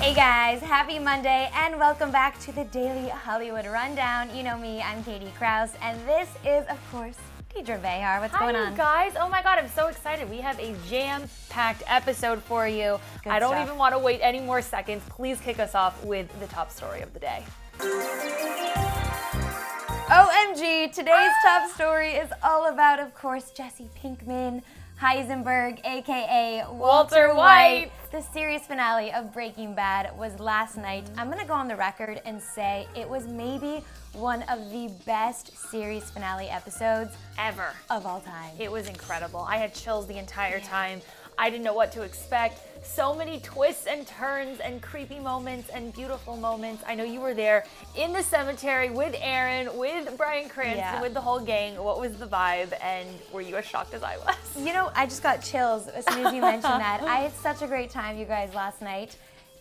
Hey guys, happy Monday and welcome back to the Daily Hollywood Rundown. You know me, I'm Katy Krause, and this is, of course, Deidre Behar. What's going on? Hi, you guys. Oh my God, I'm so excited. We have a jam-packed episode for you. Good I don't stuff. even want to wait any more seconds. Please kick us off with the top story of the day. OMG, today's top story is all about, of course, Jesse Pinkman Heisenberg, aka Walter White. The series finale of Breaking Bad was last night. I'm gonna go on the record and say it was maybe one of the best series finale episodes Ever. of all time. It was incredible. I had chills the entire time. I didn't know what to expect. So many twists and turns and creepy moments and beautiful moments. I know you were there in the cemetery with Aaron, with Bryan Cranston, with the whole gang. What was the vibe, and were you as shocked as I was? You know, I just got chills as soon as you mentioned that. I had such a great time, you guys, last night.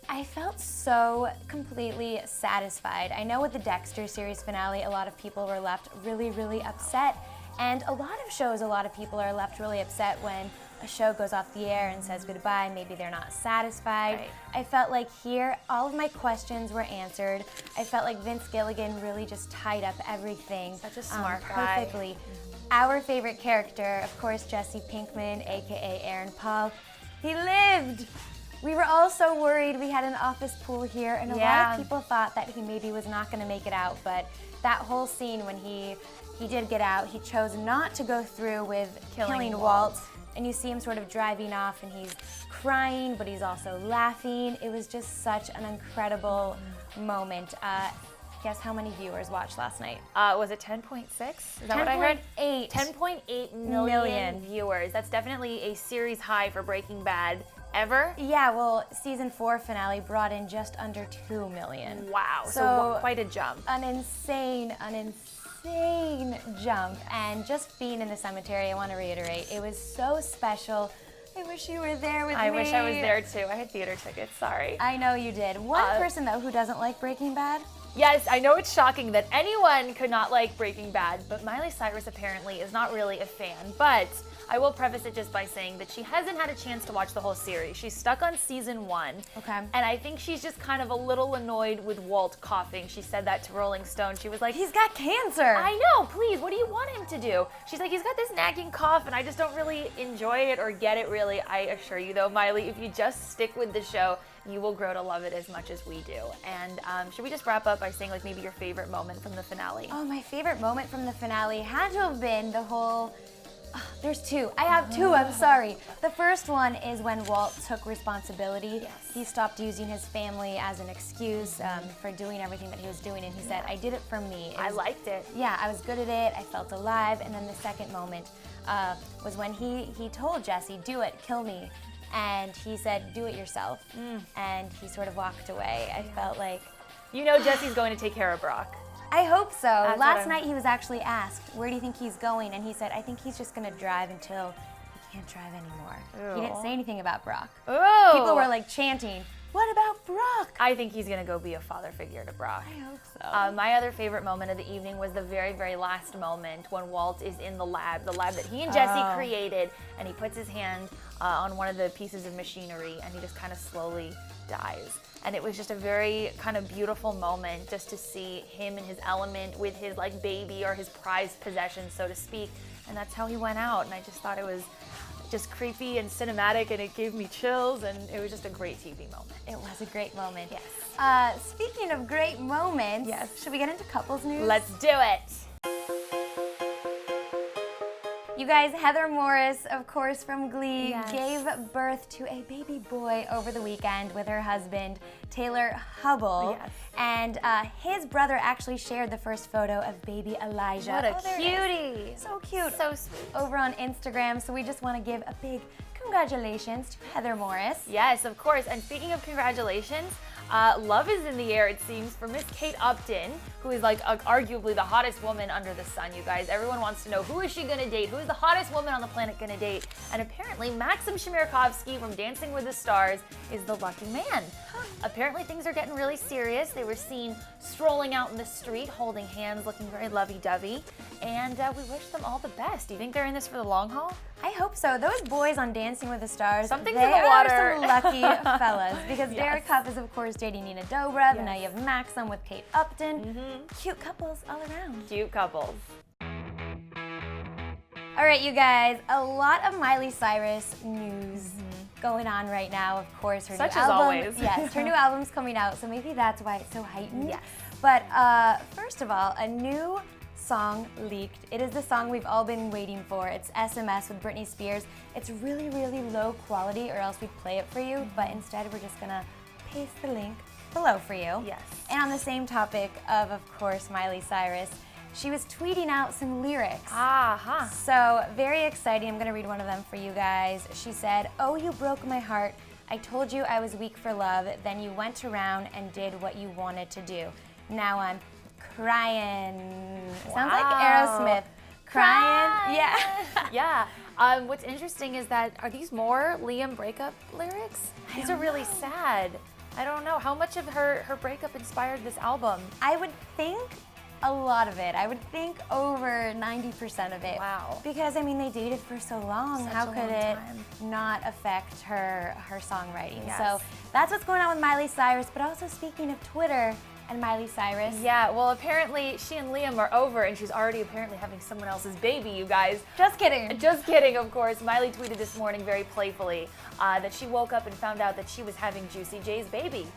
I felt so completely satisfied. I know with the Dexter series finale, a lot of people were left really, really upset. And a lot of shows, a lot of people are left really upset when a show goes off the air and says goodbye. Maybe they're not satisfied. Right. I felt like here, all of my questions were answered. I felt like Vince Gilligan really just tied up everything Such a smart guy. perfectly. Our favorite character, of course, Jesse Pinkman, aka Aaron Paul, he lived. We were all so worried. We had an office pool here, and a lot of people thought that he maybe was not going to make it out. But that whole scene when he did get out, he chose not to go through with killing Walt. And you see him sort of driving off, and he's crying, but he's also laughing. It was just such an incredible moment. Guess how many viewers watched last night? Was it 10.6? Is that what I heard? 10.8. 10.8 million viewers. That's definitely a series high for Breaking Bad ever. Yeah, well, season 4 finale brought in just under 2 million. Wow, So quite a jump. An insane jump. And just being in the cemetery, I want to reiterate, it was so special. I wish you were there with me. I wish I was there too. I had theater tickets, sorry. I know you did. One person, though, who doesn't like Breaking Bad? Yes, I know it's shocking that anyone could not like Breaking Bad, but Miley Cyrus apparently is not really a fan. But I will preface it just by saying that she hasn't had a chance to watch the whole series. She's stuck on season 1. Okay. And I think she's just kind of a little annoyed with Walt coughing. She said that to Rolling Stone. She was like, He's got cancer. I know, please, what do you want him to do? She's like, he's got this nagging cough and I just don't really enjoy it or get it really. I assure you though, Miley, if you just stick with the show, you will grow to love it as much as we do. And should we just wrap up by saying like maybe your favorite moment from the finale? Oh, my favorite moment from the finale had to have been the whole... there's two. I have two, I'm sorry. The first one is when Walt took responsibility. Yes. He stopped using his family as an excuse for doing everything that he was doing, and he said, I did it for me. I liked it. Yeah, I was good at it, I felt alive, and then the second moment was when he told Jesse, do it, kill me. And he said, do it yourself. And he sort of walked away. I felt like... You know Jesse's going to take care of Brock. I hope so. That's Last night he was actually asked, where do you think he's going? And he said, I think he's just going to drive until he can't drive anymore. He didn't say anything about Brock. Ooh. People were like chanting, what about Brock? I think he's going to go be a father figure to Brock. I hope so. My other favorite moment of the evening was the very, very last moment when Walt is in the lab that he and Jesse created, and he puts his hand on one of the pieces of machinery, and he just kind of slowly dies. And it was just a very kind of beautiful moment just to see him in his element with his like baby or his prized possession, so to speak. And that's how he went out. And I just thought it was just creepy and cinematic, and it gave me chills, and it was just a great TV moment. It was a great moment. Yes. Speaking of great moments, Yes. should we get into couples news? Let's do it. You guys, Heather Morris, of course, from Glee, Yes. gave birth to a baby boy over the weekend with her husband, Taylor Hubble. Yes. And his brother actually shared the first photo of baby Elijah. What a there it is. cutie. So cute. So sweet. Over on Instagram. So we just want to give a big congratulations to Heather Morris. Yes, of course. And speaking of congratulations, love is in the air, it seems, for Miss Kate Upton, who is like arguably the hottest woman under the sun, you guys. Everyone wants to know, who is she going to date? Who is the hottest woman on the planet going to date? And apparently, Maxim Chmerkovskiy from Dancing with the Stars is the lucky man. Apparently, things are getting really serious. They were seen strolling out in the street, holding hands, looking very lovey-dovey. And we wish them all the best. Do you think they're in this for the long haul? I hope so. Those boys on Dancing with the Stars, Something's they in the water. are some lucky fellas because Yes. Derek Huff is, of course, dating Nina Dobrev, and now you have Maxim with Kate Upton. Cute couples all around. Cute couples. All right, you guys, a lot of Miley Cyrus news going on right now. Of course, her Such new as album. always. Yes, her new album's coming out, so maybe that's why it's so heightened. Yes. But first of all, a new song leaked. It is the song we've all been waiting for. It's SMS with Britney Spears. It's really, really low quality, or else we'd play it for you, but instead we're just gonna paste the link below for you. Yes. And on the same topic of course, Miley Cyrus, she was tweeting out some lyrics. So very exciting. I'm gonna read one of them for you guys. She said, "Oh, you broke my heart. I told you I was weak for love. Then you went around and did what you wanted to do. Now I'm crying." Sounds like Aerosmith. Crying. Yeah. Yeah. What's interesting is that, are these more Liam breakup lyrics? These are really sad. I don't know. How much of her breakup inspired this album? I would think a lot of it. I would think over 90% of it. Wow. Because, I mean, they dated for so long. Such How a could long it time. not affect her songwriting? Yes. So that's what's going on with Miley Cyrus. But also, speaking of Twitter and Miley Cyrus. Yeah, well, apparently she and Liam are over, and she's already apparently having someone else's baby, you guys. Just kidding. Just kidding, of course. Miley tweeted this morning very playfully that she woke up and found out that she was having Juicy J's baby.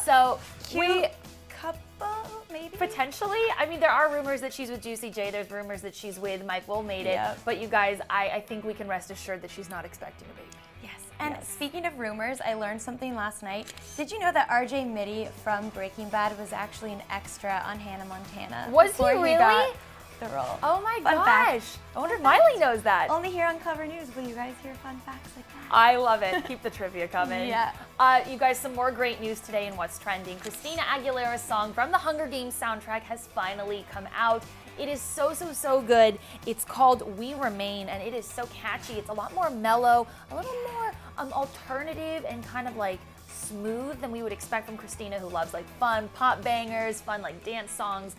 So Cute couple, maybe? potentially, I mean, there are rumors that she's with Juicy J. There's rumors that she's with Mike Will Made It. Yep. But you guys, I think we can rest assured that she's not expecting a baby. Yes. And Yes. speaking of rumors, I learned something last night. Did you know that RJ Mitty from Breaking Bad was actually an extra on Hannah Montana? Was he before really? got the role. Oh my Fun gosh. fact. I wonder if Miley knows that. Only here on Cover News will you guys hear fun facts like that. I love it. Keep the trivia coming. Yeah. You guys, some more great news today in What's Trending. Christina Aguilera's song from the Hunger Games soundtrack has finally come out. It is so good. It's called We Remain, and it is so catchy. It's a lot more mellow, a little more alternative and kind of like smooth than we would expect from Christina, who loves like fun pop bangers, fun like dance songs.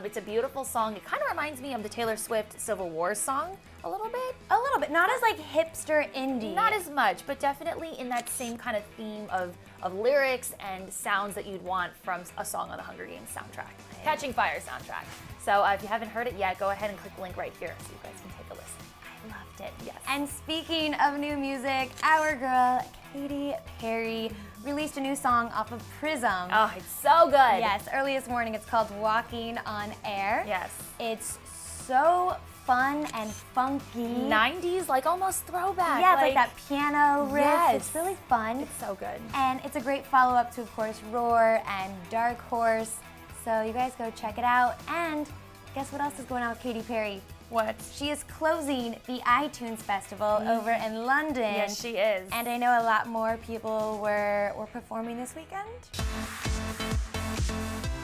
It's a beautiful song. It kind of reminds me of the Taylor Swift Civil War song a little bit. A little bit, not as like hipster indie. Not as much, but definitely in that same kind of theme of lyrics and sounds that you'd want from a song on the Hunger Games soundtrack. Catching Fire soundtrack. So if you haven't heard it yet, go ahead and click the link right here so you guys can take a listen. I loved it. Yes. And speaking of new music, our girl Katy Perry released a new song off of Prism. Oh, it's so good. Yes, early this morning. It's called Walking on Air. Yes. It's so fun and funky. 90s, like almost throwback. Yeah, it's like that piano riff. Yes. It's really fun. It's so good. And it's a great follow-up to, of course, Roar and Dark Horse. So you guys go check it out. And guess what else is going on with Katy Perry? What? She is closing the iTunes Festival over in London. Yes, she is. And I know a lot more people were performing this weekend.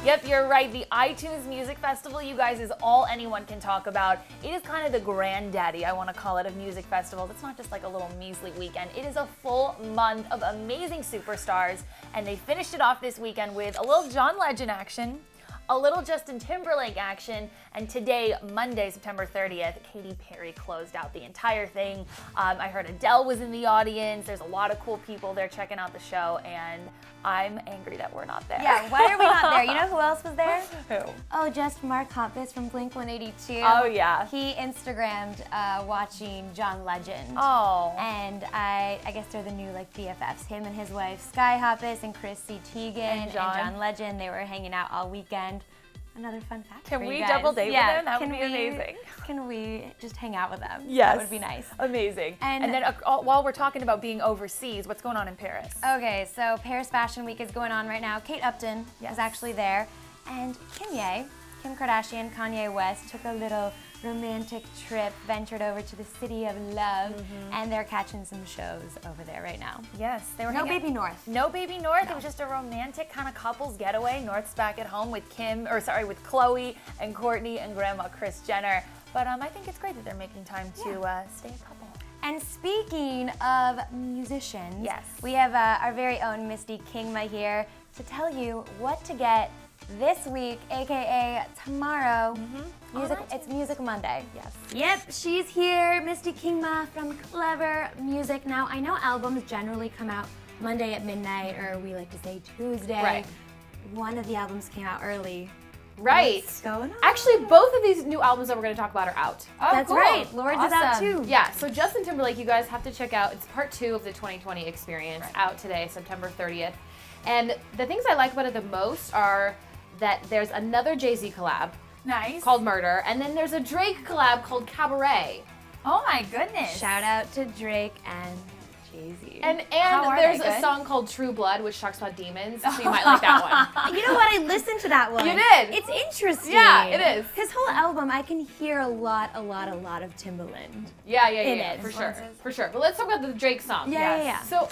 Yep, you're right. The iTunes Music Festival, you guys, is all anyone can talk about. It is kind of the granddaddy, I want to call it, of music festivals. It's not just like a little measly weekend. It is a full month of amazing superstars, and they finished it off this weekend with a little John Legend action, a little Justin Timberlake action, and today, Monday, September 30th, Katy Perry closed out the entire thing. I heard Adele was in the audience. There's a lot of cool people there checking out the show, and I'm angry that we're not there. Yeah, why are we not there? You know who else was there? Who? Oh, just Mark Hoppus from Blink-182. Oh, yeah. He Instagrammed watching John Legend. Oh. And I guess they're the new like BFFs. Him and his wife Sky Hoppus and Chrissy Teigen and John Legend. They were hanging out all weekend. Another fun fact. Can for we you guys. double date with them? That would can be we- amazing. Can we just hang out with them? Yes. That would be nice. Amazing. And then while we're talking about being overseas, what's going on in Paris? Okay, so Paris Fashion Week is going on right now. Kate Upton Yes. is actually there. And Kim Kardashian, Kanye West took a little romantic trip, ventured over to the city of love, and they're catching some shows over there right now. Yes, they were No hanging- Baby North. No Baby North. It was just a romantic kind of couples getaway. North's back at home with with Khloe and Kourtney and Grandma Kris Jenner. But I think it's great that they're making time to stay a couple. And speaking of musicians, Yes. we have our very own Misty Kingma here to tell you what to get this week, aka tomorrow. It's Music Monday. Yes. Yep, she's here, Misty Kingma from Clever Music. Now, I know albums generally come out Monday at midnight, or we like to say Tuesday. Right. One of the albums came out early. Right. What's going on? Actually, both of these new albums that we're going to talk about are out. Oh, That's cool. right. Lorde's is out too. Yeah, so Justin Timberlake, you guys have to check out. It's part 2 of the 2020 experience, out today, September 30th. And the things I like about it the most are that there's another Jay-Z collab. Nice. Called Murder, and then there's a Drake collab called Cabaret. Oh my goodness. Shout out to Drake and Jay-Z. And How are there's they? a Good? song called True Blood, which talks about demons, so you might like that one. You know what? I listened to that one. You did? It's interesting. Yeah, it is. His whole album, I can hear a lot of Timbaland. Yeah, In it. for sure. But let's talk about the Drake song. Yeah. So,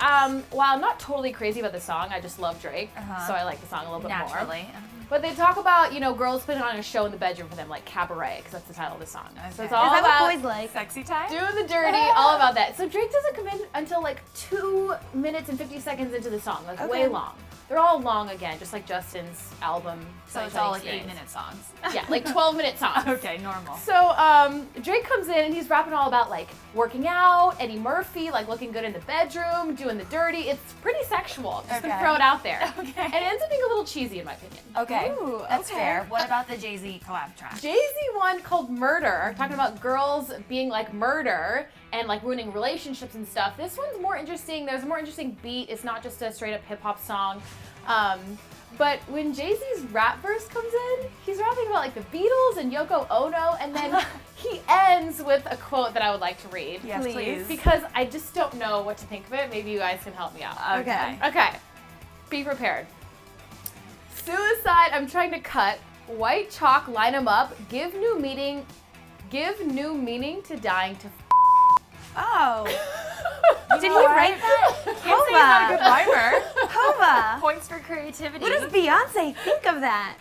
while I'm not totally crazy about the song, I just love Drake, so I like the song a little bit more. Naturally. But they talk about, girls putting on a show in the bedroom for them, like Cabaret, because that's the title of the song. So Okay. it's all Is that about what boys like? Sexy time? doing the dirty, all about that. So Drake doesn't come in until like 2 minutes and 50 seconds into the song, like way long. They're all long again, just like Justin's album. So it's all like 8-minute songs. Yeah, like 12-minute songs. Okay, normal. So Drake comes in and he's rapping all about like working out, Eddie Murphy, like looking good in the bedroom, doing the dirty. It's pretty sexual. Just gonna Okay. throw it out there. Okay. And it ends up being a little cheesy in my opinion. Okay, Ooh, that's okay. fair. What about the Jay-Z collab track? Jay-Z one called Murder, talking about girls being like murder and like ruining relationships and stuff. This one's more interesting. There's a more interesting beat. It's not just a straight up hip hop song. But when Jay-Z's rap verse comes in, he's rapping about like the Beatles and Yoko Ono, and then he ends with a quote that I would like to read. Yes, please. Because I just don't know what to think of it. Maybe you guys can help me out. Okay. Okay. Be prepared. Suicide, I'm trying to cut. White chalk, line 'em up. Give new meaning to dying to Oh. Did he write that? Can't say he's not a good rhymer. Hova. Points for creativity. What does Beyonce think of that?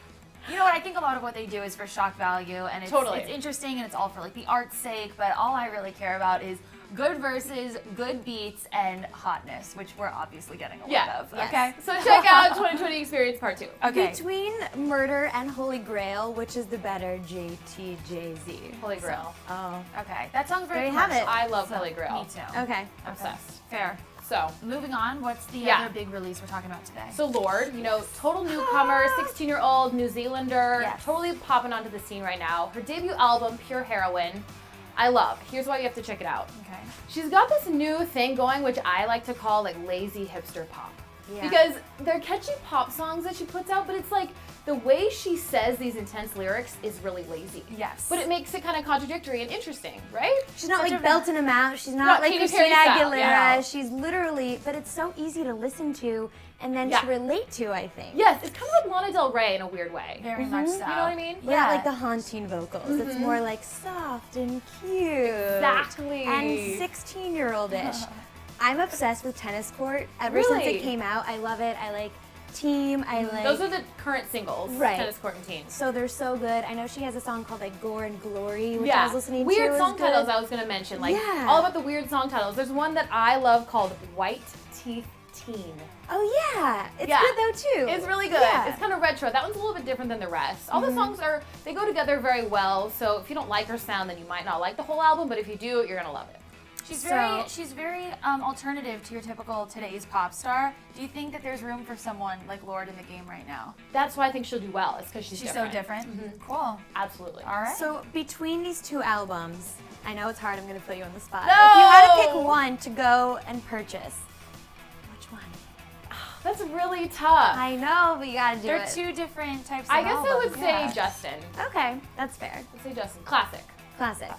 You know what? I think a lot of what they do is for shock value, and it's, Totally. it's interesting, and it's all for like the art's sake. But all I really care about is good verses, good beats, and hotness, which we're obviously getting a lot of. yes. Okay. So check out 2020 Experience Part 2. Okay. Between Murder and Holy Grail, which is the better JT-Jay-Z? Holy Grail. Oh, Okay. That song's very There you have commercial. I love So, Holy Grail. Me too. okay. Obsessed. Fair. So, Moving on, what's the Yeah. other big release we're talking about today? so Lorde, total newcomer, 16-year-old New Zealander, Yes. totally popping onto the scene right now. Her debut album, Pure Heroin, I love. Here's why you have to check it out. Okay. She's got this new thing going, which I like to call like lazy hipster pop. Yeah. Because they're catchy pop songs that she puts out, but it's like the way she says these intense lyrics is really lazy. Yes. But it makes it kind of contradictory and interesting, right? She's not Such like a- belting them out. She's not Not like Katy Christina Perry style, Aguilera. yeah. She's literally, but it's so easy to listen to and then Yeah. to relate to, I think. Yes, it's kind of like Lana Del Rey in a weird way. Very much so. You know what I mean? Yeah, like the haunting vocals. It's more like soft and cute. Exactly. And 16-year-old-ish. I'm obsessed with Tennis Court. Ever since Really? it came out, I love it. I like Team. I like. Those are the current singles, Right. Tennis Court and Teen. So they're so good. I know she has a song called like Gore and Glory, which I Yeah, was listening weird to. It was song titles good. I was going to mention. Like, Yeah. all about the weird song titles. There's one that I love called White Teeth Teen. Oh yeah, it's Yeah. good though too. It's really good. Yeah. It's kind of retro. That one's a little bit different than the rest. All the songs they go together very well. So if you don't like her sound, then you might not like the whole album. But if you do, you're gonna love it. She's very alternative to your typical today's pop star. Do you think that there's room for someone like Lorde in the game right now? That's why I think she'll do well. It's because she's so different. Cool. Absolutely. All right. So between these two albums, I know it's hard. I'm gonna put you on the spot. No! If you had to pick one to go and purchase, which one? That's really tough. I know, but you gotta do They're it. two different types of I guess I would albums, say yeah. Justin. Okay, that's fair. Let's say Justin. Classic. Classic.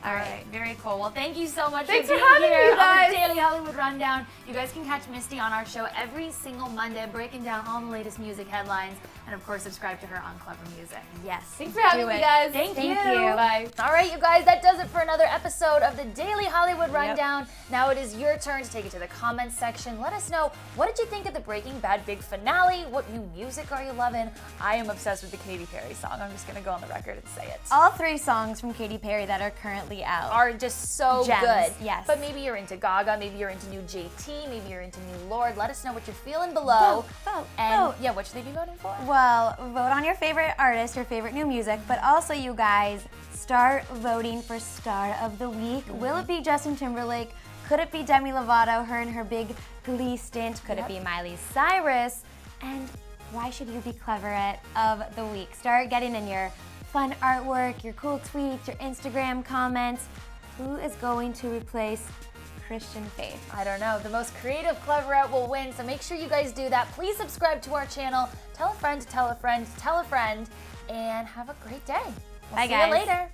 All right, very cool. Well, thank you so much Thanks for for being having me, here you on guys. the Daily Hollywood Rundown. You guys can catch Misty on our show every single Monday, breaking down all the latest music headlines, and of course, subscribe to her on Clever Music. Yes. Thanks for having Do me, it. guys. Thank you. Bye. All right, you guys, that does it for another episode of the Daily Hollywood Rundown. Now it is your turn to take it to the comments section. Let us know, what did you think of the Breaking Bad big finale? What new music are you loving? I am obsessed with the Katy Perry song. I'm just going to go on the record and say it. All 3 songs from Katy Perry that are currently out Are just so Gems, good. yes. But maybe you're into Gaga, maybe you're into new JT, maybe you're into new Lorde. Let us know what you're feeling below. Vote. Yeah, what should they be voting for? Well, vote on your favorite artist, your favorite new music, but also you guys, start voting for Star of the Week. Will it be Justin Timberlake? Could it be Demi Lovato, her and her big Glee stint? Could it be Miley Cyrus? And why should you be Cleverette of the Week? Start getting in your fun artwork, your cool tweets, your Instagram comments. Who is going to replace Christian Faith? I don't know. The most creative Cleverette will win, so make sure you guys do that. Please subscribe to our channel. Tell a friend to tell a friend to tell a friend, and have a great day. We'll Bye, see guys. you later.